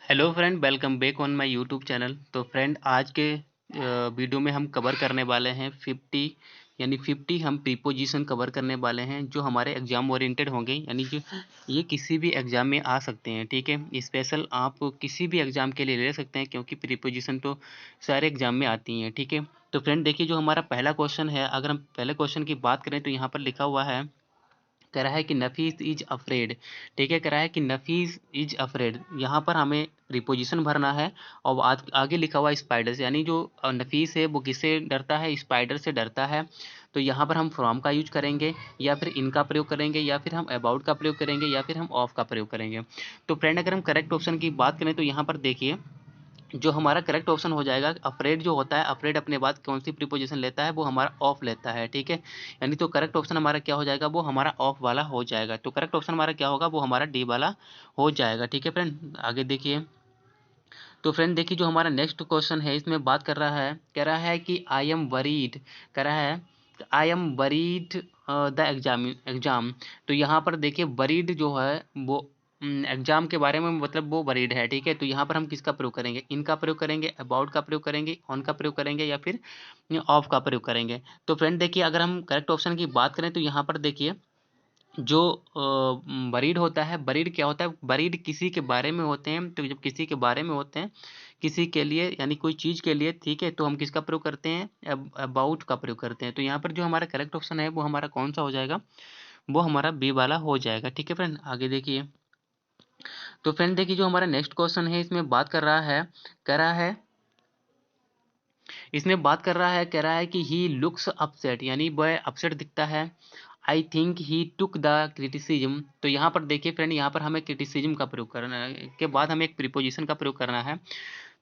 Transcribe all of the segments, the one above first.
Hello friend, welcome back on my YouTube channel. तो friend, आज के वीडियो में हम कवर करने वाले हैं 50 हम प्रीपोजिशन कवर करने वाले हैं जो हमारे एग्जाम ओरिएंटेड होंगे, यानी कि ये किसी भी एग्जाम में आ सकते हैं। ठीक है, स्पेशल आप किसी भी एग्जाम के लिए ले सकते हैं क्योंकि प्रीपोजिशन तो सारे एग्जाम में आती हैं। ठीक है, तो फ्रेंड देखिए, जो हमारा पहला क्वेश्चन है, अगर हम पहले क्वेश्चन की बात करें तो यहाँ पर लिखा हुआ है, कह रहा है कि नफीस इज अफ्रेड। ठीक है, कह रहा है कि नफीस इज अफ्रेड। यहाँ पर हमें प्रीपोजिशन भरना है और आगे लिखा हुआ स्पाइडर से, यानी जो नफीस है वो किससे डरता है? स्पाइडर से डरता है। तो यहाँ पर हम फ्रॉम का यूज करेंगे, या फिर इनका प्रयोग करेंगे, या फिर हम अबाउट का प्रयोग करेंगे, या फिर हम ऑफ का प्रयोग करेंगे। तो फ्रेंड, अगर हम करेक्ट ऑप्शन की बात करें तो यहाँ पर देखिए, जो हमारा करेक्ट ऑप्शन हो जाएगा, अफ्रेड जो होता है, अफ्रेड अपने बाद कौन सी प्रीपोजिशन लेता है? वो हमारा ऑफ लेता है। ठीक है, यानी तो करेक्ट ऑप्शन हमारा क्या हो जाएगा? वो हमारा ऑफ वाला हो जाएगा। तो करेक्ट ऑप्शन हमारा क्या होगा? वो हमारा डी वाला हो जाएगा। ठीक है फ्रेंड, आगे देखिए। तो फ्रेंड देखिए, जो हमारा नेक्स्ट क्वेश्चन है, इसमें बात कर रहा है, कह रहा है कि आई एम वरीड, कह रहा है I am worried the exam. तो यहाँ पर देखिए, वरीड जो है वो एग्जाम के बारे में, मतलब वो वरीड है। ठीक है, तो यहाँ पर हम किसका प्रयोग करेंगे? इनका प्रयोग करेंगे, अबाउट का प्रयोग करेंगे, ऑन का प्रयोग करेंगे, या फिर ऑफ का प्रयोग करेंगे। तो फ्रेंड देखिए, अगर हम करेक्ट ऑप्शन की बात करें तो यहाँ पर देखिए, जो बरीड होता है, बरीड क्या होता है? बरीड किसी के बारे में होते हैं। तो जब किसी के बारे में होते हैं, किसी के लिए, यानी कोई चीज़ के लिए, ठीक है, तो हम किसका प्रयोग करते हैं? अबाउट का प्रयोग करते हैं। तो यहाँ पर जो हमारा करेक्ट ऑप्शन है वो हमारा कौन सा हो जाएगा? वो हमारा बी वाला हो जाएगा। ठीक है फ्रेंड, आगे देखिए। तो फ्रेंड देखिए, जो हमारा नेक्स्ट क्वेश्चन है, इसमें बात कर रहा है, कह रहा है, इसमें बात कर रहा है, कह रहा है कि ही लुक्स अपसेट, यानी वह अपसेट दिखता है। I think he took the criticism. तो यहाँ पर देखिए फ्रेंड, यहाँ पर हमें क्रिटिसिज्म का प्रयोग करना है, के बाद हमें एक प्रीपोजिशन का प्रयोग करना है।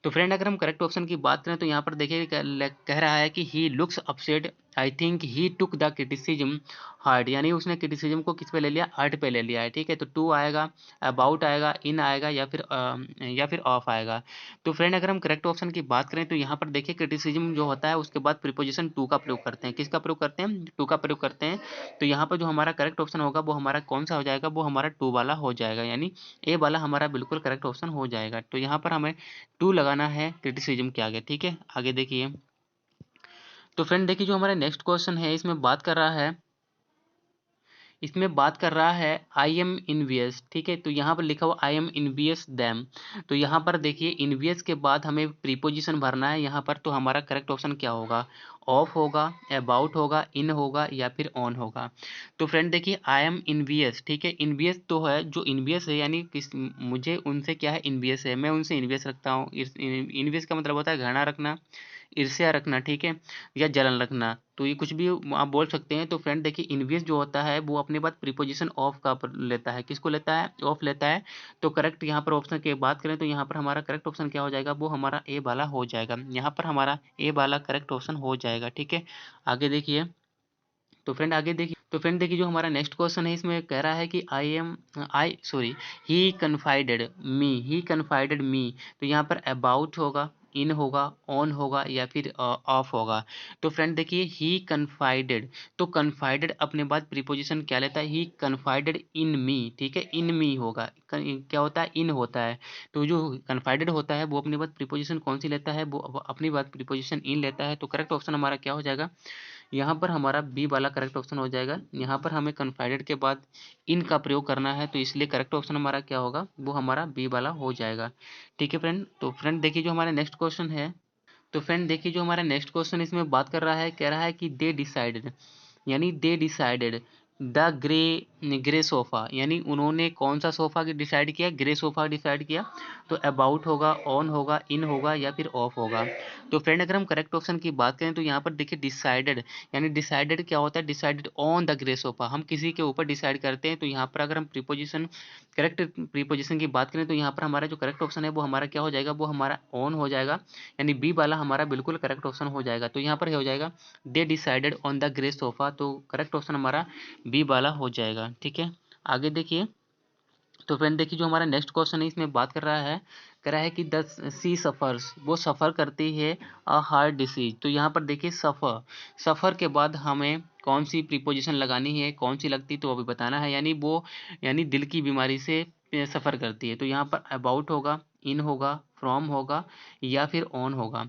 तो फ्रेंड, अगर हम करेक्ट ऑप्शन की बात करें तो यहाँ पर देखिए, कह रहा है कि he looks upset, I think he took the criticism hard, यानी उसने क्रिटिसिज्म को किस पे ले लिया? हार्ट पे ले लिया है। ठीक है, तो टू आएगा, अबाउट आएगा, इन आएगा, या फिर ऑफ आएगा। तो फ्रेंड, अगर हम करेक्ट ऑप्शन की बात करें तो यहाँ पर देखिए, क्रिटिसिज्म जो होता है उसके बाद प्रीपोजिशन टू का प्रयोग करते हैं। किसका प्रयोग करते हैं? टू का प्रयोग करते हैं। तो यहाँ पर जो हमारा करेक्ट ऑप्शन होगा वो हमारा कौन सा हो जाएगा? वो हमारा टू वाला हो जाएगा, यानी ए वाला हमारा बिल्कुल करेक्ट ऑप्शन हो जाएगा। तो यहाँ पर हमें टू लगाना है क्रिटिसिज्म के आगे। ठीक है, आगे देखिए। तो फ्रेंड देखिए, जो हमारा नेक्स्ट क्वेश्चन है, इसमें बात कर रहा है आई एम इनवियस। ठीक है, तो यहाँ पर लिखा हुआ आई एम इनवियस दैम। तो यहाँ पर देखिए, इनवियस के बाद हमें प्रीपोजिशन भरना है यहाँ पर। तो हमारा करेक्ट ऑप्शन क्या होगा? ऑफ होगा, अबाउट होगा, इन होगा, या फिर ऑन होगा। तो फ्रेंड देखिए, आई एम इनवियस, ठीक है, इनवियस तो है, जो इनवियस है, यानी किस, मुझे उनसे क्या है? इनवियस है, मैं उनसे इनवियस रखता हूँ। इनवियस का मतलब होता है घृणा रखना, ईर्ष्या रखना, ठीक है, या जलन रखना। तो ये कुछ भी आप बोल सकते हैं। तो फ्रेंड देखिए, इनवियस जो होता है वो अपने बाद प्रीपोजिशन ऑफ का लेता है। किसको लेता है? ऑफ लेता है। तो करेक्ट यहाँ पर ऑप्शन की बात करें तो यहाँ पर हमारा करेक्ट ऑप्शन क्या हो जाएगा? वो हमारा ए वाला हो जाएगा। यहाँ पर हमारा ए वाला करेक्ट ऑप्शन हो जाएगा। ठीक है, आगे देखिए। तो फ्रेंड देखिए, जो हमारा नेक्स्ट क्वेश्चन है, इसमें कह रहा है कि ही कन्फाइडेड मी। तो यहाँ पर अबाउट होगा, इन होगा, ऑन होगा, या फिर ऑफ होगा। तो फ्रेंड देखिए, ही कन्फाइडेड, तो कन्फाइडेड अपने बाद प्रीपोजिशन क्या लेता है? ही कन्फाइडेड इन मी। ठीक है, इन मी होगा, क्या होता है? इन होता है। तो जो कन्फाइडेड होता है वो अपने बाद प्रीपोजिशन कौन सी लेता है? वो अपनी बात प्रीपोजिशन इन लेता है। तो करेक्ट ऑप्शन हमारा क्या हो जाएगा? यहाँ पर हमारा बी वाला करेक्ट ऑप्शन हो जाएगा। यहाँ पर हमें कन्फाइडेड के बाद इन का प्रयोग करना है, तो इसलिए करेक्ट ऑप्शन हमारा क्या होगा? वो हमारा बी वाला हो जाएगा। ठीक है फ्रेंड, तो फ्रेंड देखिए, जो हमारा नेक्स्ट क्वेश्चन है, तो फ्रेंड देखिए, जो हमारा नेक्स्ट क्वेश्चन इसमें बात कर रहा है, कह रहा है कि दे डिसाइडेड, यानी they decided the grey sofa, यानी उन्होंने कौन सा सोफ़ा डिसाइड किया? ग्रे सोफ़ा डिसाइड किया। तो अबाउट होगा, ऑन होगा, इन होगा, या फिर ऑफ होगा। तो फ्रेंड, अगर हम करेक्ट ऑप्शन की बात करें तो यहाँ पर देखिए, डिसाइडेड, यानी डिसाइडेड क्या होता है? Decided on the grey sofa, हम किसी के ऊपर डिसाइड करते हैं। तो यहाँ पर अगर हम करेक्ट प्रीपोजिशन की बात करें तो यहाँ पर हमारा जो करेक्ट ऑप्शन है वो हमारा क्या हो जाएगा? वो हमारा ऑन हो जाएगा, यानी बी वाला हमारा बिल्कुल करेक्ट ऑप्शन हो जाएगा। तो यहाँ पर हो जाएगा they decided on the grey sofa. तो करेक्ट ऑप्शन हमारा बी वाला हो जाएगा। ठीक है, आगे देखिए। तो फ्रेंड देखिए, जो हमारा नेक्स्ट क्वेश्चन है, इसमें बात कर रहा है, कह रहा है कि द सी सफ़र्स, वो सफ़र करती है अ हार्ट डिसीज। तो यहाँ पर देखिए, सफ़र के बाद हमें कौन सी प्रीपोजिशन लगानी है, कौन सी लगती, तो अभी बताना है। यानी दिल की बीमारी से सफ़र करती है। तो यहाँ पर अबाउट होगा, इन होगा, फ्रॉम होगा या फिर ऑन होगा।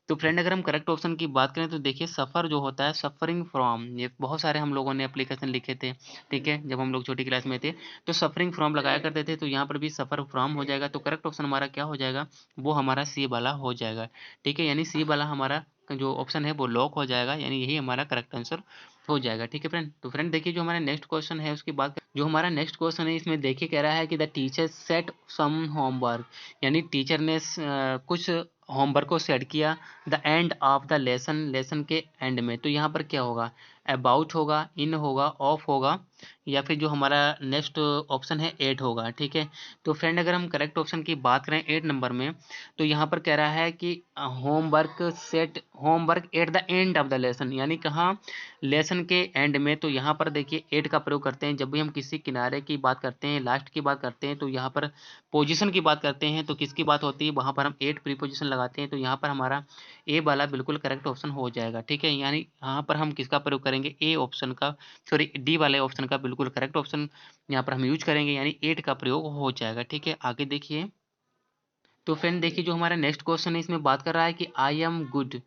तो फ्रेंड अगर हम करेक्ट ऑप्शन की बात करें तो देखिए सफ़र जो होता है, सफ़रिंग फ्रॉम, ये बहुत सारे हम लोगों ने एप्लीकेशन लिखे थे, ठीक है, जब हम लोग छोटी क्लास में थे तो सफ़रिंग फ्रॉम लगाया करते थे। तो यहाँ पर भी सफ़र फ्रॉम हो जाएगा। तो करेक्ट ऑप्शन हमारा क्या हो जाएगा, वो हमारा सी वाला हो जाएगा, ठीक है। यानी सी वाला हमारा जो ऑप्शन है वो लॉक हो जाएगा, यानी यही हमारा करेक्ट आंसर हो जाएगा, ठीक है फ्रेंड। तो फ्रेंड देखिए जो हमारा नेक्स्ट क्वेश्चन है उसकी बात जो हमारा नेक्स्ट क्वेश्चन है इसमें देखिए कह रहा है कि the teacher set some homework, यानी टीचर ने कुछ होमवर्क को सेट किया the end of the lesson, lesson के एंड में। तो यहाँ पर क्या होगा, अबाउट होगा, इन होगा, ऑफ होगा या फिर जो हमारा नेक्स्ट ऑप्शन है 8 होगा, ठीक है। तो फ्रेंड अगर हम करेक्ट ऑप्शन की बात करें 8 नंबर में, तो यहाँ पर कह रहा है कि homework set homework at the end of the lesson, यानी कहाँ, लेसन के एंड में। तो यहाँ पर देखिए 8 का प्रयोग करते हैं जब भी हम किसी किनारे की बात करते हैं, लास्ट की बात करते हैं, तो यहाँ पर पोजीशन की बात करते हैं तो किसकी बात होती है, वहाँ पर हम 8 प्रीपोजिशन लगाते हैं। तो यहाँ पर हमारा ए वाला बिल्कुल करेक्ट ऑप्शन हो जाएगा, ठीक है। यानी यहाँ पर हम किसका प्रयोग करेंगे, ए ऑप्शन का, सॉरी डी वाले ऑप्शन का बिल्कुल करेक्ट ऑप्शन यहाँ पर हम यूज करेंगे, यानी 8 का प्रयोग हो जाएगा, ठीक है। आगे देखिए, तो फ्रेंड देखिए जो हमारा नेक्स्ट क्वेश्चन है इसमें बात कर रहा है कि आई एम गुड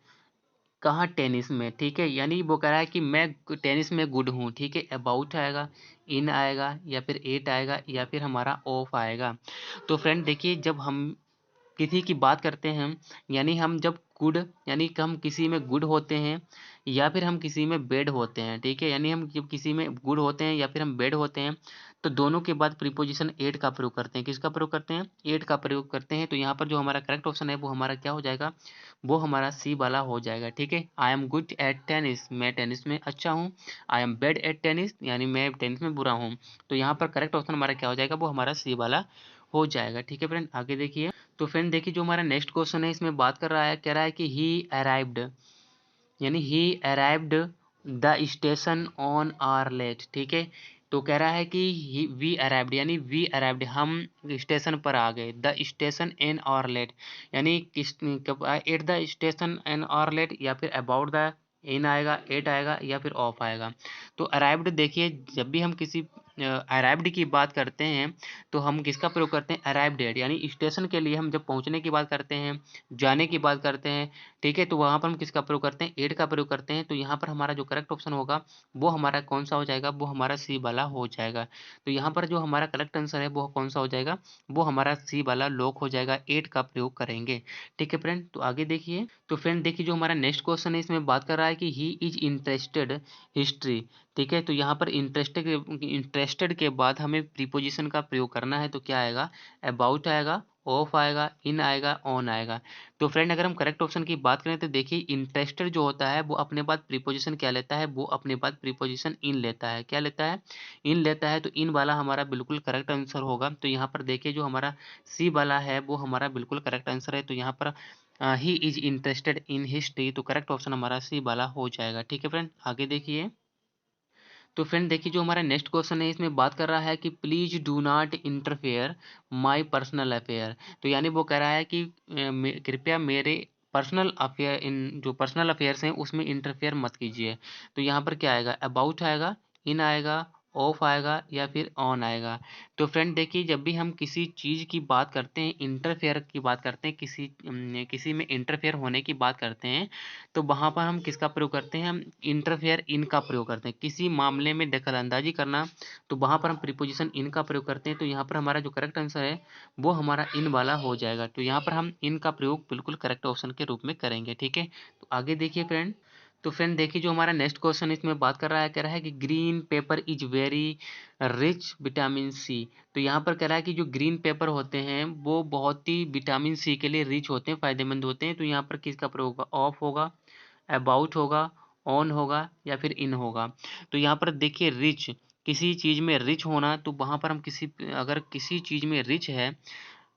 कहाँ, टेनिस में, ठीक है। यानी वो कह रहा है कि मैं टेनिस में गुड हूँ, ठीक है। अबाउट आएगा, इन आएगा या फिर एट आएगा या फिर हमारा ऑफ आएगा। तो फ्रेंड देखिए जब हम किसी की बात करते हैं, यानी हम जब गुड, यानी कि हम किसी में गुड होते हैं या फिर हम किसी में बैड होते हैं, ठीक है। यानी हम जब किसी में गुड होते हैं या फिर हम बैड होते हैं तो दोनों के बाद प्रीपोजिशन एट का प्रयोग करते हैं। किसका प्रयोग करते हैं, एट का प्रयोग करते हैं। तो यहाँ पर जो हमारा करेक्ट ऑप्शन है वो हमारा क्या हो जाएगा, वो हमारा सी वाला हो जाएगा, ठीक है। I am good at tennis, मैं टेनिस में अच्छा हूँ। I am bad at tennis, यानी मैं टेनिस में बुरा हूँ। तो यहाँ पर करेक्ट ऑप्शन हमारा क्या हो जाएगा, वो हमारा सी वाला हो जाएगा, ठीक है फ्रेंड। आगे देखिए, तो फ्रेंड देखिए जो हमारा नेक्स्ट क्वेश्चन है इसमें बात कर रहा है, कह रहा है कि ही अराइव्ड, यानी he arrived the station an hour late, ठीक है। तो कह रहा है कि वी अराइव्ड, यानी वी अराइव्ड, हम स्टेशन पर आ गए, the station an hour late, यानी किस at the station an hour late या फिर अबाउट द, इन आएगा, एट आएगा या फिर ऑफ आएगा। तो अराइव्ड देखिए जब भी हम किसी अराइव्ड की बात करते हैं तो हम किसका प्रयोग करते हैं, अराइव्ड एट, यानी स्टेशन के लिए हम जब पहुंचने की बात करते हैं, जाने की बात करते हैं, ठीक है। तो वहाँ पर हम किसका प्रयोग करते हैं, एट का प्रयोग करते हैं। तो यहाँ पर हमारा जो करेक्ट ऑप्शन होगा वो हमारा कौन सा हो जाएगा, वो हमारा सी वाला हो जाएगा। तो यहाँ पर जो हमारा करेक्ट आंसर है वो कौन सा हो जाएगा, वो हमारा सी वाला लॉक हो जाएगा, एट का प्रयोग करेंगे, ठीक है फ्रेंड। तो आगे देखिए, तो फ्रेंड देखिए जो हमारा नेक्स्ट क्वेश्चन है इसमें बात कर रहा है कि ही इज इंटरेस्टेड हिस्ट्री, ठीक है। तो यहाँ पर इंटरेस्टेड के बाद हमें प्रीपोजिशन का प्रयोग करना है। तो क्या आएगा, अबाउट आएगा, ऑफ आएगा, इन आएगा, ऑन आएगा। तो फ्रेंड अगर हम करेक्ट ऑप्शन की बात करें तो देखिए इंटरेस्टेड जो होता है वो अपने बाद प्रीपोजिशन क्या लेता है, वो अपने बाद प्रीपोजिशन इन लेता है। क्या लेता है, इन लेता है। तो इन वाला हमारा बिल्कुल करेक्ट आंसर होगा। तो यहाँ पर देखिए जो हमारा सी वाला है वो हमारा बिल्कुल करेक्ट आंसर है। तो यहाँ पर he is interested in history, तो करेक्ट ऑप्शन हमारा सी वाला हो जाएगा, ठीक है फ्रेंड। आगे देखिए, तो फ्रेंड देखिए जो हमारा नेक्स्ट क्वेश्चन है इसमें बात कर रहा है कि please do not interfere my personal affair. तो यानी वो कह रहा है कि कृपया मेरे पर्सनल अफेयर, इन जो पर्सनल अफेयर्स हैं उसमें इंटरफेयर मत कीजिए। तो यहाँ पर क्या आएगा, अबाउट आएगा, इन आएगा, ऑफ आएगा या फिर ऑन आएगा। तो फ्रेंड देखिए जब भी हम किसी चीज़ की बात करते हैं, इंटरफेयर की बात करते हैं, किसी में इंटरफेयर होने की बात करते हैं, तो वहाँ पर हम किसका प्रयोग करते हैं, हम इंटरफेयर इन का प्रयोग करते हैं। किसी मामले में दखल अंदाजी करना, तो वहाँ पर हम प्रीपोजिशन इन का प्रयोग करते हैं। तो यहाँ पर हमारा जो करेक्ट आंसर है वो हमारा इन वाला हो जाएगा। तो यहाँ पर हम इन का प्रयोग बिल्कुल करेक्ट ऑप्शन के रूप में करेंगे, ठीक है। तो आगे देखिए फ्रेंड, तो फ्रेंड देखिए जो हमारा नेक्स्ट क्वेश्चन इसमें बात कर रहा है, कह रहा है कि green pepper is very rich vitamin C. तो यहाँ पर कह रहा है कि जो ग्रीन पेपर होते हैं वो बहुत ही विटामिन सी के लिए रिच होते हैं, फायदेमंद होते हैं। तो यहाँ पर किसका प्रयोग होगा, ऑफ होगा, अबाउट होगा, ऑन होगा या फिर इन होगा। तो यहाँ पर देखिए रिच, किसी चीज़ में रिच होना, तो वहाँ पर हम अगर किसी चीज़ में रिच है,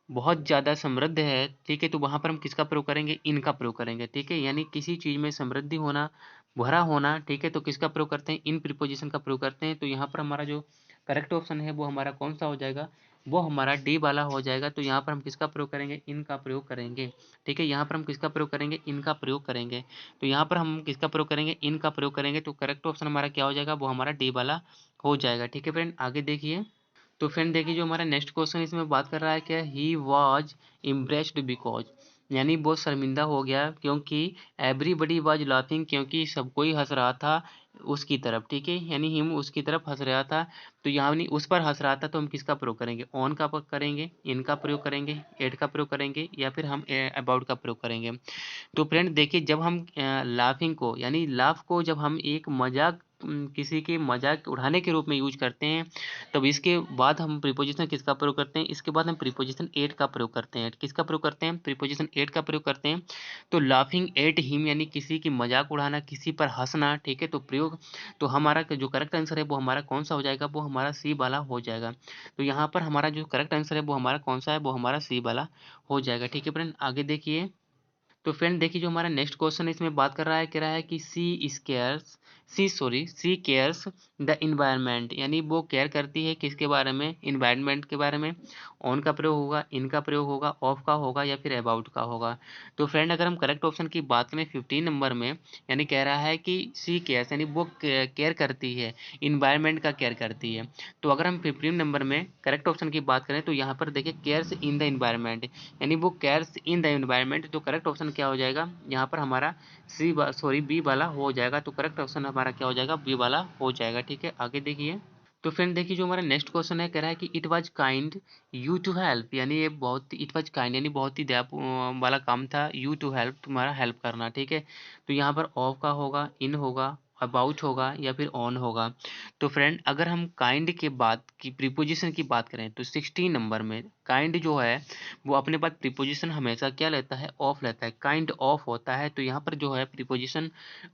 बहुत ज़्यादा समृद्ध है, ठीक है, तो वहाँ पर हम किसका प्रयोग करेंगे, इन का प्रयोग करेंगे, ठीक है। यानी किसी चीज़ में समृद्धि होना, भरा होना, ठीक है, तो किसका प्रयोग करते हैं, इन प्रीपोजिशन का प्रयोग करते हैं। तो यहाँ पर हमारा जो करेक्ट ऑप्शन है वो हमारा कौन सा हो जाएगा, वो हमारा डी वाला हो जाएगा। तो यहाँ पर हम किसका प्रयोग करेंगे, इन का प्रयोग करेंगे, ठीक है। यहाँ पर हम किसका प्रयोग करेंगे, इन का प्रयोग करेंगे। तो यहाँ पर हम किसका प्रयोग करेंगे, इन का प्रयोग करेंगे। तो करेक्ट ऑप्शन हमारा क्या हो जाएगा, वो हमारा डी वाला हो जाएगा, ठीक है फ्रेंड। आगे देखिए, तो फ्रेंड देखिए जो हमारा नेक्स्ट क्वेश्चन इसमें बात कर रहा है क्या, ही वॉज इम्प्रेस्ड बिकॉज, यानी वो शर्मिंदा हो गया क्योंकि एवरीबडी वाज लाफिंग, क्योंकि सब कोई हंस रहा था उसकी तरफ, ठीक है, यानी हिम उसकी तरफ हंस रहा था। तो यहाँ नहीं उस पर हंस रहा था, तो हम किसका प्रयोग करेंगे, ऑन का करेंगे, इन का प्रयोग करेंगे, एट का प्रयोग करेंगे, या फिर हम अबाउट का प्रयोग करेंगे। तो फ्रेंड देखिए जब हम लाफिंग को यानी लाफ को जब हम एक मजाक किसी के मजाक उड़ाने के रूप में यूज करते हैं, तब इसके बाद हम प्रीपोजिशन किसका प्रयोग करते हैं, इसके बाद हम प्रीपोजिशन एट का प्रयोग करते हैं। किसका प्रयोग करते हैं, प्रीपोजिशन एट का प्रयोग करते हैं। तो लाफिंग एट हिम यानी किसी की मजाक उड़ाना, किसी पर हंसना, ठीक है, तो प्रयोग, तो हमारा जो करेक्ट आंसर है वो हमारा कौन सा हो जाएगा, वो हमारा सी वाला हो जाएगा। तो यहाँ पर हमारा जो करेक्ट आंसर है वो हमारा कौन सा है, वो हमारा सी वाला हो जाएगा, ठीक है फ्रेंड। आगे देखिए, तो फ्रेंड देखिए जो हमारा नेक्स्ट क्वेश्चन इसमें बात कर रहा है, कह रहा है कि सी केयर्स द इन्वायरमेंट, यानी वो केयर करती है किसके बारे में, इन्वायरमेंट के बारे में। ऑन का प्रयोग होगा, इन का प्रयोग होगा, ऑफ का होगा, या फिर अबाउट का होगा। तो फ्रेंड अगर हम करेक्ट ऑप्शन की बात करें 15 नंबर में, यानी कह रहा है कि सी केयर्स यानी वो केयर करती है, इन्वायरमेंट का केयर करती है। तो अगर हम 15 नंबर में करेक्ट ऑप्शन की बात करें तो यहाँ पर देखिए केयर्स इन द इन्वायरमेंट, यानी वो केयर्स इन द एनवायरनमेंट। तो करेक्ट ऑप्शन क्या हो जाएगा यहाँ पर हमारा बी वाला हो जाएगा। तो करेक्ट ऑप्शन हमारा क्या हो जाएगा, बी वाला हो जाएगा, ठीक है। आगे देखिए, तो फ्रेंड देखिए जो हमारा नेक्स्ट क्वेश्चन है, कह रहा है कि it was kind you to help, यानी ये बहुत, इट वाज काइंड यानी बहुत ही दया वाला काम था, यू टू हेल्प तुम्हारा हेल्प करना, ठीक है। तो यहाँ पर ऑफ का होगा, इन होगा, अबाउट होगा, या फिर ऑन होगा। तो फ्रेंड अगर हम काइंड के बाद की प्रीपोजिशन की बात करें तो 16 नंबर में काइंड जो है वो अपने पास प्रीपोजिशन हमेशा क्या लेता है, ऑफ लेता है, काइंड ऑफ होता है। तो यहाँ पर जो है प्रीपोजिशन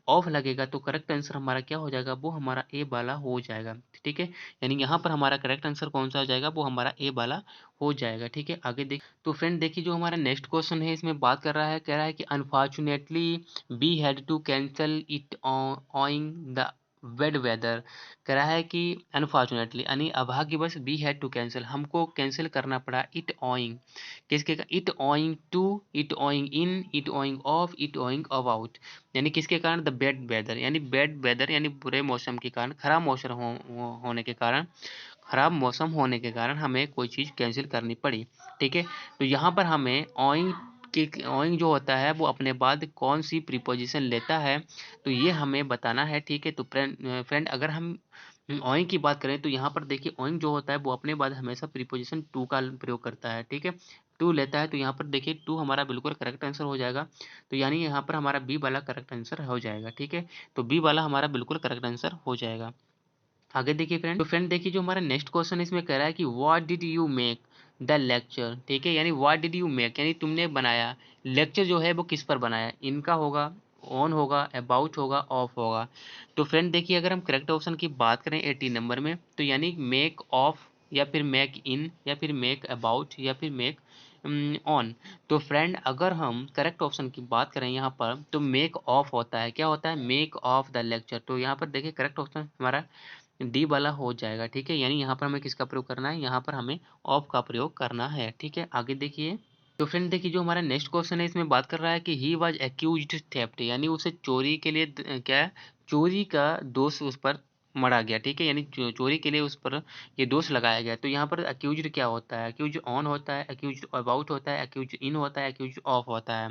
ऑफ लगेगा, तो करेक्ट आंसर हमारा क्या हो जाएगा, वो हमारा ए वाला हो जाएगा, ठीक है। यानी यहाँ पर हमारा करेक्ट आंसर कौन सा हो जाएगा, वो हमारा ए वाला हो जाएगा, ठीक है। आगे देख, तो फ्रेंड देखिए जो हमारा नेक्स्ट क्वेश्चन है इसमें बात कर रहा है, कह रहा है कि unfortunately we had to cancel it owing the wed weather. कह रहा है कि अनफॉर्चुनेटली यानी अभाग्यवश वी हैड टू कैंसिल, हमको कैंसिल करना पड़ा, इट ऑइंग किसके, it owing to, it owing in, it owing of, it owing about, यानी किसके कारण, द बैड वेदर, यानी बैड वेदर यानी बुरे मौसम के कारण, खराब मौसम होने के कारण, खराब मौसम होने के कारण हमें कोई चीज़ कैंसिल करनी पड़ी, ठीक है। तो यहाँ पर हमें ऑइंग ऑइंग जो होता है वो अपने बाद कौन सी प्रीपोजिशन लेता है, तो ये हमें बताना है, ठीक है। तो फ्रेंड अगर हम ऑइंग की बात करें तो यहाँ पर देखिए ऑइंग जो होता है वो अपने बाद हमेशा प्रीपोजिशन टू का प्रयोग करता है, ठीक है, टू लेता है। तो यहाँ पर देखिए टू हमारा बिल्कुल करेक्ट आंसर हो जाएगा। तो यानी यहाँ पर हमारा बी वाला करेक्ट आंसर हो जाएगा, ठीक है। तो बी वाला हमारा बिल्कुल करेक्ट आंसर हो जाएगा। आगे देखिए फ्रेंड, तो फ्रेंड देखिए जो हमारा नेक्स्ट क्वेश्चन इसमें कह रहा है कि what did you make the lecture, ठीक है, यानी व्हाट डिड यू मेक यानी तुमने बनाया, लेक्चर जो है वो किस पर बनाया, इनका होगा, ऑन होगा, अबाउट होगा, ऑफ होगा। तो फ्रेंड देखिए अगर हम करेक्ट ऑप्शन की बात करें 18 नंबर में, तो यानी मेक ऑफ, या फिर मेक इन, या फिर मेक अबाउट, या फिर मेक ऑन। तो फ्रेंड अगर हम करेक्ट ऑप्शन की बात करें यहाँ पर तो मेक ऑफ होता है, क्या होता है, मेक ऑफ द लेक्चर। तो यहाँ पर देखिए करेक्ट ऑप्शन हमारा डी वाला हो जाएगा, ठीक है। यानी यहाँ पर हमें किसका प्रयोग करना है, यहाँ पर हमें ऑफ का प्रयोग करना है, ठीक है। आगे देखिए, तो फ्रेंड देखिए जो हमारा नेक्स्ट क्वेश्चन है इसमें बात कर रहा है कि ही वाज एक्यूज्ड थेफ्ट, यानी उसे चोरी के लिए क्या है, चोरी का दोष उस पर मढ़ा गया, ठीक है, यानी चोरी के लिए उस पर ये दोष लगाया गया। तो यहाँ पर अक्यूज्ड क्या होता है, अक्यूज ऑन होता है, अक्यूज अबाउट होता है, अक्यूज इन होता है, अक्यूज ऑफ होता है।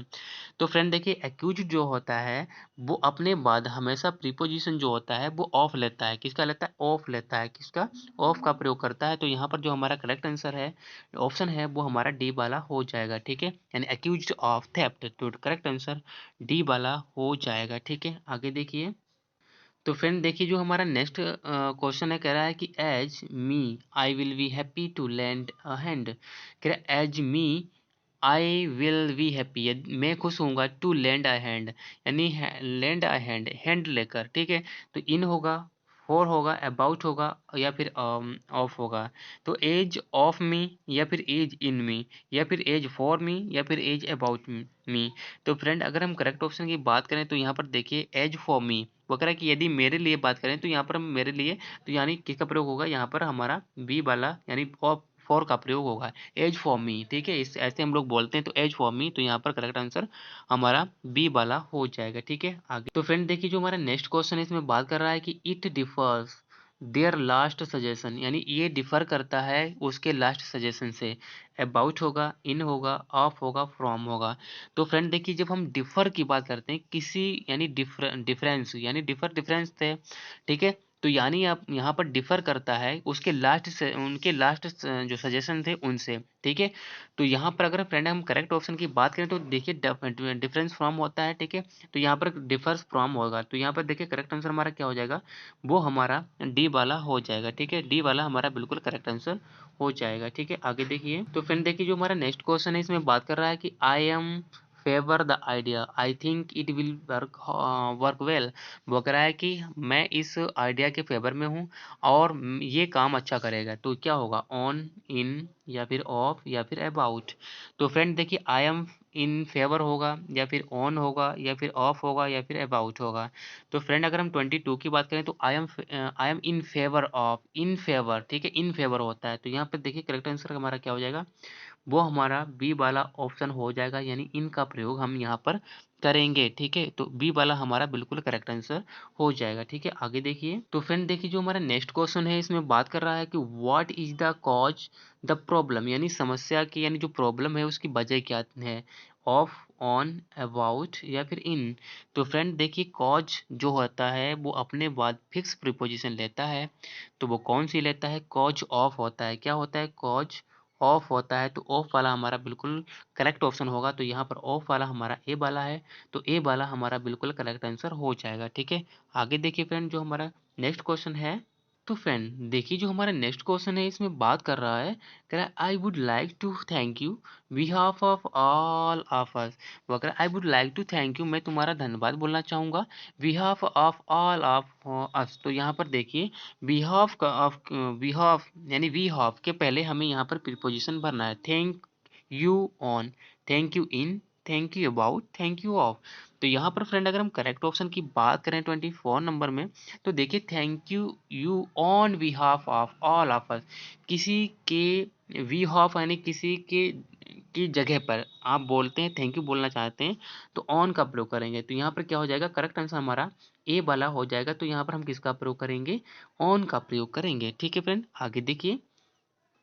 तो फ्रेंड देखिए एक्यूज जो होता है वो अपने बाद हमेशा प्रीपोजिशन जो होता है वो ऑफ लेता है, किसका लेता है, ऑफ लेता है, किसका, ऑफ का प्रयोग करता है। तो यहाँ पर जो हमारा करेक्ट आंसर है, ऑप्शन है, वो हमारा डी वाला हो जाएगा, ठीक है, यानी एक्यूज ऑफ थेफ्ट। तो करेक्ट आंसर डी वाला हो जाएगा, ठीक है। आगे देखिए, तो फ्रेंड देखिए जो हमारा नेक्स्ट क्वेश्चन है, कह रहा है कि as me I will be happy to land a hand, कह रहा है as me I will be happy, मैं खुश होऊंगा, टू लैंड अ हैंड, यानी लैंड अ हैंड, हैंड लेकर, ठीक है। तो इन होगा, फॉर होगा, अबाउट होगा, या फिर ऑफ होगा। तो एज ऑफ मी, या फिर एज इन मी, या फिर एज फॉर मी, या फिर एज अबाउट मी। तो फ्रेंड अगर हम करेक्ट ऑप्शन की बात करें तो यहाँ पर देखिए एज फॉर मी, वो कह रहा है कि यदि मेरे लिए बात करें तो यहाँ पर हम मेरे लिए, तो यानी किसका प्रयोग होगा, यहाँ पर हमारा बी वाला यानी फॉर का प्रयोग होगा, एज फॉर मी, ठीक है। इस ऐसे हम लोग बोलते हैं, तो एज फॉर मी, तो यहाँ पर करेक्ट आंसर हमारा बी वाला हो जाएगा, ठीक है। आगे तो फ्रेंड देखिए जो हमारा नेक्स्ट क्वेश्चन है इसमें बात कर रहा है कि it differs their last suggestion, यानी ये डिफर करता है उसके लास्ट सजेशन से। अबाउट होगा, इन होगा, ऑफ होगा, फ्रॉम होगा। तो फ्रेंड देखिए, जब हम डिफर की बात करते हैं किसी, यानी डिफरेंस, यानी डिफरेंस थे, ठीक है। तो यानी आप यहाँ पर डिफर करता है उसके लास्ट से, उनके लास्ट जो सजेशन थे उनसे, ठीक है। तो यहाँ पर अगर फ्रेंड हम करेक्ट ऑप्शन की बात करें तो देखिए डिफरेंस फ्रॉम होता है, ठीक है। तो यहाँ पर डिफर्स फ्रॉम होगा, तो यहाँ पर देखिए करेक्ट आंसर हमारा क्या हो जाएगा, वो हमारा डी वाला हो जाएगा, ठीक है। डी वाला हमारा बिल्कुल करेक्ट आंसर हो जाएगा, ठीक है। आगे देखिए, तो फ्रेंड देखिए जो हमारा नेक्स्ट क्वेश्चन है इसमें बात कर रहा है कि I M favour the idea, I think it will work well. वो कह रहा है कि मैं इस आइडिया के फेवर में हूँ और ये काम अच्छा करेगा। तो क्या होगा, ऑन, इन, या फिर ऑफ, या फिर अबाउट। तो फ्रेंड देखिए, आई एम इन फेवर होगा, या फिर ऑन होगा, या फिर ऑफ होगा, या फिर अबाउट होगा। तो फ्रेंड अगर हम 22 की बात करें तो I am in favour of, in favour, ठीक है, इन फेवर होता है। तो यहाँ पे देखिए करेक्ट आंसर हमारा क्या हो जाएगा, वो हमारा बी वाला ऑप्शन हो जाएगा, यानी इनका प्रयोग हम यहाँ पर करेंगे, ठीक है। तो बी वाला हमारा बिल्कुल करेक्ट आंसर हो जाएगा, ठीक है। आगे देखिए, तो फ्रेंड देखिए जो हमारा नेक्स्ट क्वेश्चन है इसमें बात कर रहा है कि what is the cause the problem, यानी समस्या की, यानी जो प्रॉब्लम है उसकी वजह क्या है, ऑफ, ऑन, अबाउट, या फिर इन। तो फ्रेंड देखिए, कॉज जो होता है वो अपने बाद फिक्स प्रीपोजिशन लेता है। तो वो कौन सी लेता है, कॉज ऑफ होता है। क्या होता है, कॉज ऑफ होता है। तो ऑफ वाला हमारा बिल्कुल करेक्ट ऑप्शन होगा। तो यहाँ पर ऑफ वाला हमारा ए वाला है, तो ए वाला हमारा बिल्कुल करेक्ट आंसर हो जाएगा, ठीक है। आगे देखिए फ्रेंड, जो हमारा नेक्स्ट क्वेश्चन है, तो फ्रेंड देखिए जो हमारा नेक्स्ट क्वेश्चन है इसमें बात कर रहा है, कह रहा है I would like to thank you behalf of all of us. वो कह रहा है I would like to thank you, मैं तुम्हारा धन्यवाद बोलना चाहूँगा, behalf of all of us. तो यहाँ पर देखिए, बिहाफ का ऑफ, बिहाफ यानी वी हाफ के पहले हमें यहाँ पर प्रीपोजिशन भरना है, thank you on, thank you in, thank you about, thank you of. तो यहाँ पर फ्रेंड अगर हम करेक्ट ऑप्शन की बात करें 24 नंबर में, तो देखिए thank you on behalf of all of अस, किसी के वी हाफ यानी किसी के की जगह पर आप बोलते हैं, थैंक यू बोलना चाहते हैं, तो ऑन का प्रयोग करेंगे। तो यहाँ पर क्या हो जाएगा, करेक्ट आंसर हमारा ए वाला हो जाएगा। तो यहाँ पर हम किसका प्रयोग करेंगे, ऑन का प्रयोग करेंगे, ठीक है फ्रेंड। आगे देखिए,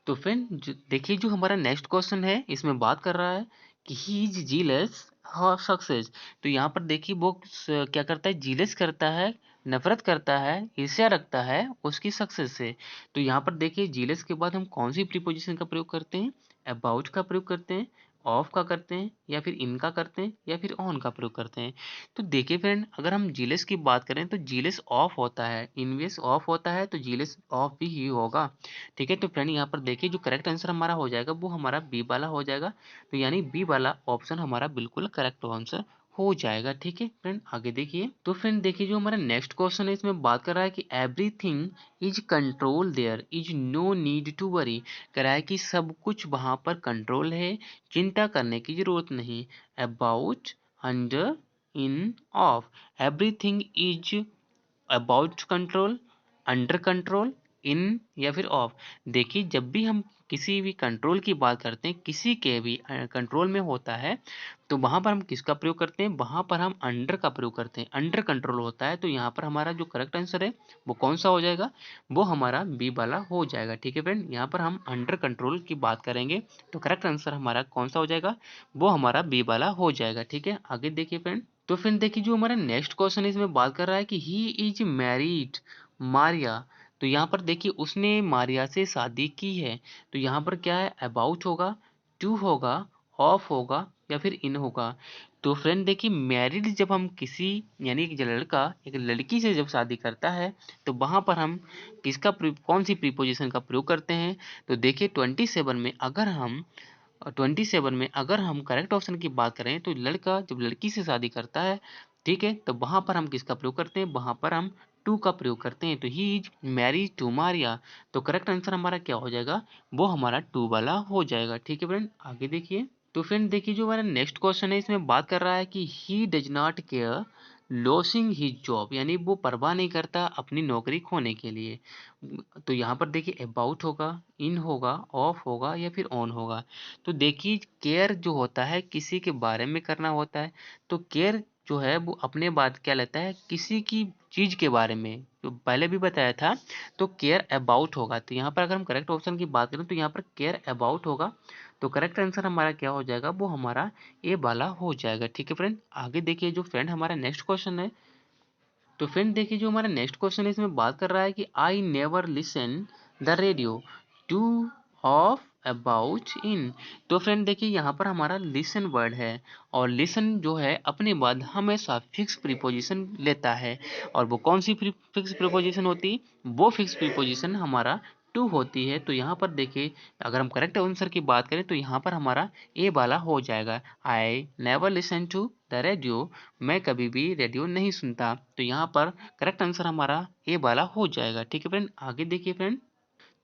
तो फ्रेंड देखिए जो हमारा नेक्स्ट क्वेश्चन है इसमें बात कर रहा है कि he is jealous of success. तो यहाँ पर देखिए वो क्या करता है, जीलस करता है, नफरत करता है, ईर्ष्या रखता है उसकी सक्सेस से। तो यहाँ पर देखिए जीलस के बाद हम कौन सी प्रीपोजिशन का प्रयोग करते हैं, अबाउट का प्रयोग करते हैं, ऑफ का करते हैं, या फिर इनका करते हैं, या फिर ऑन का प्रयोग करते हैं। तो देखिए फ्रेंड, अगर हम जीलस की बात करें तो जीलस ऑफ होता है, इनवेस ऑफ होता है, तो जीलस ऑफ भी ही होगा, ठीक है। तो फ्रेंड यहाँ पर देखिए जो करेक्ट आंसर हमारा हो जाएगा वो हमारा बी वाला हो जाएगा। तो यानी बी वाला ऑप्शन हमारा बिल्कुल करेक्ट आंसर हो जाएगा, ठीक है फ्रेंड। आगे देखिए, तो फ्रेंड देखिए जो हमारा नेक्स्ट क्वेश्चन है इसमें बात कर रहा है कि everything is control there is no need to worry. कह रहा है कि सब कुछ वहां पर कंट्रोल है, चिंता करने की जरूरत नहीं। About, under, in, off. Everything is about control, under control, in, या फिर ऑफ। देखिए जब भी हम किसी भी कंट्रोल की बात करते हैं, किसी के भी कंट्रोल में होता है, तो वहां पर हम किसका प्रयोग करते हैं, वहां पर हम अंडर का प्रयोग करते हैं, अंडर कंट्रोल होता है। तो यहाँ पर हमारा जो करेक्ट आंसर है वो कौन सा हो जाएगा, वो हमारा बी वाला हो जाएगा, ठीक है फ्रेंड। यहाँ पर हम अंडर कंट्रोल की बात करेंगे तो करेक्ट आंसर हमारा कौन सा हो जाएगा, वो हमारा बी वाला हो जाएगा, ठीक है। आगे देखिए फ्रेंड, तो फ्रेंड देखिए जो हमारा नेक्स्ट क्वेश्चन है इसमें बात कर रहा है कि ही इज मैरिड मारिया। तो यहाँ पर देखिए उसने मारिया से शादी की है। तो यहाँ पर क्या है, अबाउट होगा, टू होगा, ऑफ होगा, या फिर इन होगा। तो फ्रेंड देखिए मैरिड जब हम किसी, यानी एक लड़का एक लड़की से जब शादी करता है, तो वहां पर हम किसका कौन सी प्रीपोजिशन का प्रयोग करते हैं। तो देखिए 27 में अगर हम करेक्ट ऑप्शन की बात करें तो लड़का जब लड़की से शादी करता है, ठीक है, तो वहां पर हम किसका प्रयोग करते हैं, वहां पर हम टू का प्रयोग करते हैं। तो he is marriage to Maria. तो करेक्ट आंसर हमारा क्या हो जाएगा, वो हमारा टू वाला हो जाएगा, ठीक है फ्रेंड। आगे देखिए, तो फ्रेंड देखिए जो हमारा नेक्स्ट क्वेश्चन है इसमें बात कर रहा है कि he does not care losing his job, यानी वो परवाह नहीं करता अपनी नौकरी खोने के लिए। तो यहाँ पर देखिए अबाउट होगा, इन होगा, ऑफ होगा, या फिर ऑन होगा। तो देखिए केयर जो होता है किसी के बारे में करना होता है। तो केयर जो है वो अपने बात क्या लेता है, किसी की चीज के बारे में, जो पहले भी बताया था, तो केयर अबाउट होगा। तो यहाँ पर अगर हम करेक्ट ऑप्शन की बात करें तो यहाँ पर केयर अबाउट होगा। तो करेक्ट आंसर हमारा क्या हो जाएगा, वो हमारा ए वाला हो जाएगा। ठीक है फ्रेंड, आगे देखिए जो फ्रेंड हमारा नेक्स्ट क्वेश्चन है। तो फ्रेंड देखिए जो हमारा नेक्स्ट क्वेश्चन है, इसमें बात कर रहा है कि आई never listen the radio two of about in. तो फ्रेंड देखिए यहाँ पर हमारा लिसन वर्ड है, और लिसन जो है अपने बाद हमेशा फिक्स प्रीपोजिशन लेता है। और वो कौन सी फिक्स प्रीपोजिशन होती है, वो फिक्स प्रीपोजिशन हमारा टू होती है। तो यहाँ पर देखिए अगर हम करेक्ट आंसर की बात करें तो यहाँ पर हमारा ए वाला हो जाएगा। I never listen to the radio, मैं कभी भी रेडियो नहीं सुनता। तो यहाँ पर करेक्ट आंसर हमारा ए वाला हो जाएगा। ठीक है फ्रेंड, आगे देखिए फ्रेंड।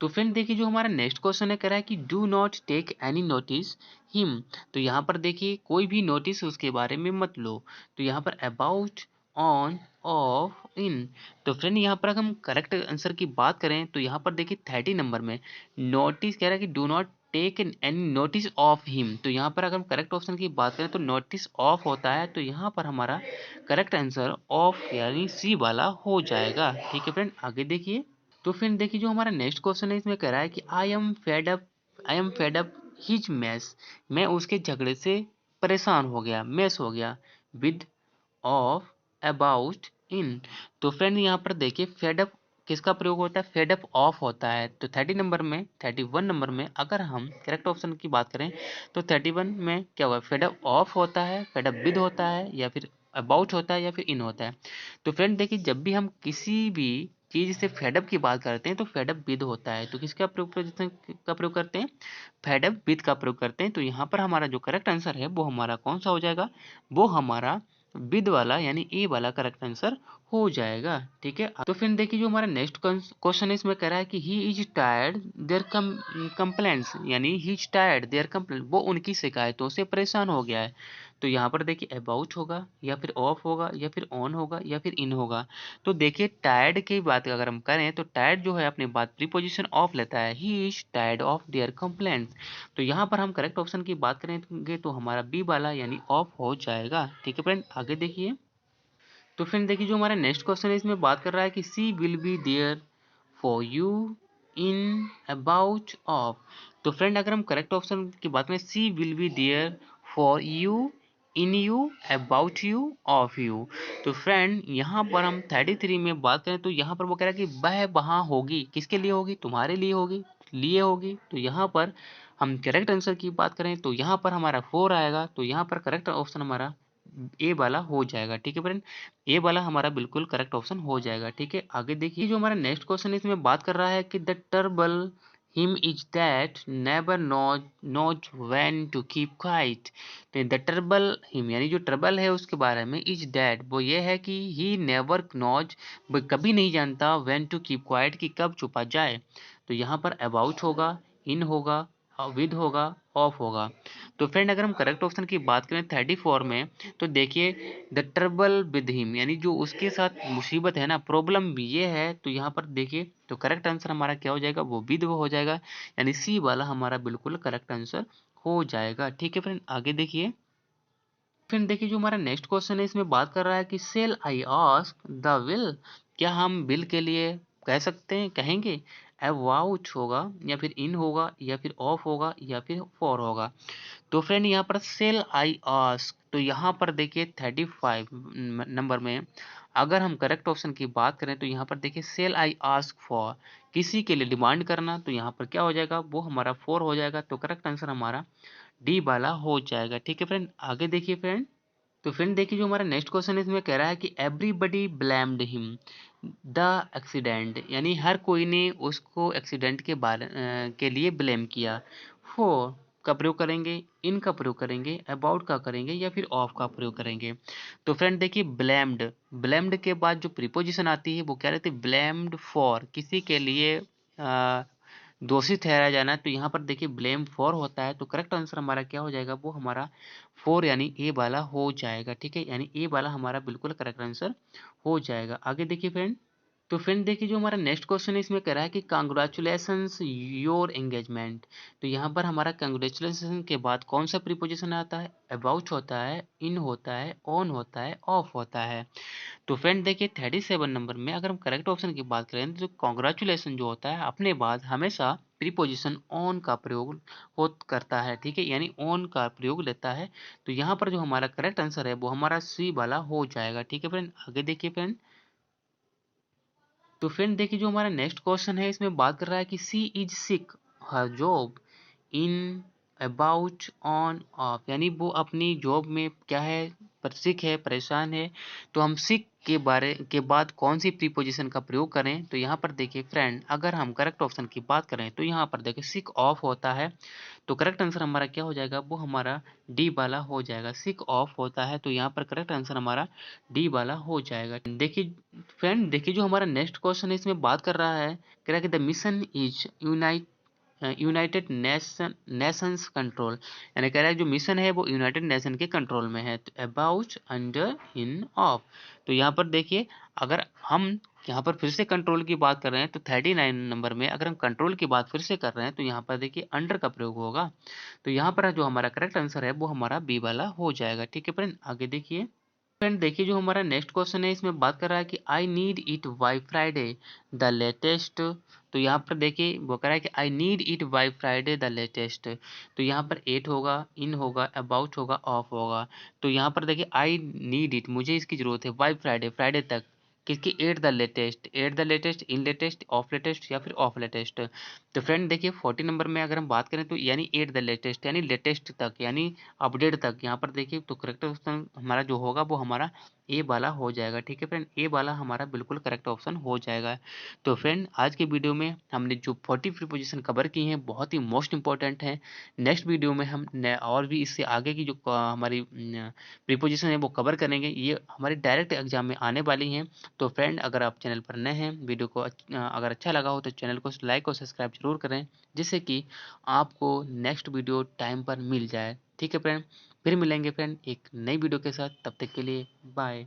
तो फ्रेंड देखिए जो हमारा नेक्स्ट क्वेश्चन है, कह रहा है कि do not take any notice him. तो यहाँ पर देखिए कोई भी नोटिस उसके बारे में मत लो। तो यहाँ पर अबाउट, ऑन, ऑफ, इन। तो फ्रेंड यहाँ पर अगर हम करेक्ट आंसर की बात करें तो यहाँ पर देखिए 30 नंबर में नोटिस कह रहा है कि do not take any notice of him. तो यहाँ पर अगर हम करेक्ट ऑप्शन की बात करें तो नोटिस ऑफ होता है। तो यहाँ पर हमारा करेक्ट आंसर ऑफ यानी सी वाला हो जाएगा। ठीक है फ्रेंड, आगे देखिए। तो फिर देखिए जो हमारा नेक्स्ट क्वेश्चन है, इसमें कह रहा है कि I am fed up his mess. मैं उसके झगड़े से परेशान हो गया, मैस हो गया। विद ऑफ, अबाउट, इन। तो फ्रेंड यहाँ पर देखिए फेड अप किसका प्रयोग होता है, फेड अप ऑफ होता है। तो 30 नंबर में 31 नंबर में अगर हम करेक्ट ऑप्शन की बात करें तो 31 में क्या होगा, फेड अप ऑफ होता है, फेड अप विद होता है, या फिर अबाउट होता है, या फिर इन होता है। तो फ्रेंड देखिए जब भी हम किसी भी चीज से फेडअप की बात करते हैं तो फेडअप विद होता है। तो किसका प्रयोग का प्रयोग करते हैं, फेडअप विद का प्रयोग करते हैं। तो यहाँ पर हमारा जो करेक्ट आंसर है वो हमारा कौन सा हो जाएगा, वो हमारा विद वाला यानी ए वाला करेक्ट आंसर हो जाएगा। ठीक है, तो फिर देखिए जो हमारा नेक्स्ट क्वेश्चन है, इसमें कह रहा है कि he is tired their complaints, यानी he is tired their complaint, वो उनकी शिकायतों से परेशान हो गया है। तो यहाँ पर देखिए अबाउट होगा, या फिर ऑफ होगा, या फिर ऑन होगा, या फिर इन होगा। तो देखिए टायर्ड की बात अगर हम करें तो टायर्ड जो है अपने बाद प्रीपोजिशन ऑफ लेता है, ही is tired of their complaints. तो यहाँ पर हम करेक्ट ऑप्शन की बात करेंगे तो हमारा बी वाला यानी ऑफ हो जाएगा। ठीक है फ्रेंड, आगे देखिए। तो फ्रेंड देखिए जो हमारा नेक्स्ट क्वेश्चन है, इसमें बात कर रहा है कि she will be there for you in, about, off. तो फ्रेंड अगर हम करेक्ट ऑप्शन की बात करें, she will be there for you, in you, about you, off you. तो फ्रेंड यहाँ पर हम 33 में बात करें तो यहाँ पर वो कह रहा है कि वह वहाँ होगी, किसके लिए होगी, तुम्हारे लिए होगी, लिए होगी। तो यहाँ पर हम करेक्ट आंसर की बात करें तो यहाँ पर हमारा 4 आएगा। तो यहाँ पर करेक्ट ऑप्शन हमारा ए वाला हो जाएगा। ठीक है फ्रेंड, ए वाला हमारा बिल्कुल करेक्ट ऑप्शन हो जाएगा। ठीक है, आगे देखिए जो हमारा नेक्स्ट क्वेश्चन है, इसमें बात कर रहा है कि the trouble him is that never knows when to keep quiet. तो द ट्रबल हिम यानी जो ट्रबल है उसके बारे में, इज दैट वो ये है कि ही नेवर नोज, वो कभी नहीं जानता, व्हेन टू कीप क्वाइट कि कब छुपा जाए। तो यहाँ पर अबाउट होगा, इन होगा, विद होगा, ऑफ होगा। तो फ्रेंड अगर हम करेक्ट ऑप्शन की बात करें 34 में, तो देखिए द ट्रबल विद हिम यानी जो उसके साथ मुसीबत है ना, प्रॉब्लम भी ये है। तो यहाँ पर देखिए तो करेक्ट आंसर हमारा क्या हो जाएगा, वो विद वो हो जाएगा, यानी सी वाला हमारा बिल्कुल करेक्ट आंसर हो जाएगा। ठीक है फ्रेंड, आगे देखिए। फ्रेंड देखिए जो हमारा नेक्स्ट क्वेश्चन है, इसमें बात कर रहा है कि shall I ask the will. क्या हम बिल के लिए कह सकते हैं, कहेंगे। अबाउट होगा, या फिर इन होगा, या फिर ऑफ होगा, या फिर फॉर होगा। तो फ्रेंड यहाँ पर सेल आई आस्क, तो यहाँ पर देखिए 35 नंबर में अगर हम करेक्ट ऑप्शन की बात करें तो यहाँ पर देखिए सेल आई आस्क फॉर, किसी के लिए डिमांड करना। तो यहाँ पर क्या हो जाएगा, वो हमारा 4 हो जाएगा। तो करेक्ट आंसर हमारा डी वाला हो जाएगा। ठीक है फ्रेंड, आगे देखिए फ्रेंड। तो फ्रेंड देखिए जो हमारा नेक्स्ट क्वेश्चन है, इसमें कह रहा है कि everybody blamed him the accident, यानी हर कोई ने उसको एक्सीडेंट के बारे के लिए ब्लेम किया। फोर का प्रयोग करेंगे, इन का प्रयोग करेंगे, अबाउट का करेंगे, या फिर ऑफ का प्रयोग करेंगे। तो फ्रेंड देखिए ब्लेम्ड, ब्लेम्ड के बाद जो प्रीपोजिशन आती है वो क्या रहती है, ब्लेम्ड फॉर, किसी के लिए दोषी ठहराया जाना। तो यहाँ पर देखिए ब्लेम फॉर होता है। तो करेक्ट आंसर हमारा क्या हो जाएगा, वो हमारा 4 यानी ए वाला हो जाएगा। ठीक है, यानी ए वाला हमारा बिल्कुल करेक्ट आंसर हो जाएगा। आगे देखिए फ्रेंड। तो फ्रेंड देखिए जो हमारा नेक्स्ट क्वेश्चन है, इसमें कह रहा है कि कांग्रेचुलेशंस योर एंगेजमेंट। तो यहाँ पर हमारा कांग्रेचुलेशन के बाद कौन सा प्रीपोजिशन आता है, अबाउट होता है, इन होता है, ऑन होता है, ऑफ होता है। तो फ्रेंड देखिए 37 नंबर में अगर हम करेक्ट ऑप्शन की बात करें तो कॉन्ग्रेचुलेसन जो होता है अपने बाद हमेशा प्रीपोजिशन ऑन का प्रयोग करता है, ठीक है, यानी ऑन का प्रयोग लेता है। तो यहाँ पर जो हमारा करेक्ट आंसर है वो हमारा सी वाला हो जाएगा, ठीक है फ्रेंड। आगे देखिए फ्रेंड, तो फ्रेंड देखिए जो हमारा नेक्स्ट क्वेश्चन है इसमें बात कर रहा है कि she is sick her job in about on off, यानी वो अपनी जॉब में क्या है, पर सिक है, परेशान है। तो हम सिक के बारे के बाद कौन सी प्रीपोजिशन का प्रयोग करें? तो यहाँ पर देखिए फ्रेंड, अगर हम करेक्ट ऑप्शन की बात करें तो यहाँ पर देखिए सिक ऑफ होता है। तो करेक्ट आंसर हमारा क्या हो जाएगा, वो हमारा डी वाला हो जाएगा। सिक ऑफ होता है तो यहाँ पर करेक्ट आंसर हमारा डी वाला हो जाएगा। देखिए फ्रेंड, देखिए जो हमारा नेक्स्ट क्वेश्चन है इसमें बात कर रहा है, कह रहा है कि the mission is United Nations control, यानी कह रहा है जो मिशन है वो यूनाइटेड नेशन के कंट्रोल में है। तो अबाउट, अंडर, इन, ऑफ। तो यहाँ पर देखिए अगर हम यहाँ पर फिर से कंट्रोल की बात कर रहे हैं तो 39 नंबर में अगर हम कंट्रोल की बात फिर से कर रहे हैं तो यहाँ पर देखिए अंडर का प्रयोग होगा। तो यहाँ पर जो हमारा करेक्ट आंसर है वो हमारा बी वाला हो जाएगा, ठीक है फ्रेंड। आगे देखिए फ्रेंड, देखिए जो हमारा नेक्स्ट क्वेश्चन है इसमें बात कर रहा है कि I need it by Friday the latest. तो यहाँ पर देखिए वो कह रहा है कि I need it by Friday the latest. तो यहाँ पर एट होगा, इन होगा, अबाउट होगा, ऑफ होगा। तो यहाँ पर देखिए आई नीड इट, मुझे इसकी जरूरत है, बाई फ्राइडे, फ्राइडे तक। किसकी? At the latest, at the latest, in latest, of latest या फिर ऑफ लेटेस्ट। तो फ्रेंड देखिए 40 नंबर में अगर हम बात करें तो यानी एट द लेटेस्ट, यानी लेटेस्ट तक, यानी अपडेट तक। यहाँ पर देखिए तो करेक्ट ऑप्शन हमारा जो होगा वो हमारा ए वाला हो जाएगा, ठीक है फ्रेंड। ए वाला हमारा बिल्कुल करेक्ट ऑप्शन हो जाएगा। तो फ्रेंड आज के वीडियो में हमने जो 40 प्रीपोजिशन कवर की हैं बहुत ही मोस्ट इंपॉर्टेंट है। नेक्स्ट वीडियो में हम और भी इससे आगे की जो हमारी प्रीपोजिशन है वो कवर करेंगे। ये हमारे डायरेक्ट एग्जाम में आने वाली हैं। तो फ्रेंड अगर आप चैनल पर नए हैं, वीडियो को अगर अच्छा लगा हो तो चैनल को लाइक और सब्सक्राइब जरूर करें, जिससे कि आपको नेक्स्ट वीडियो टाइम पर मिल जाए, ठीक है फ्रेंड। फिर मिलेंगे फ्रेंड एक नई वीडियो के साथ, तब तक के लिए बाय।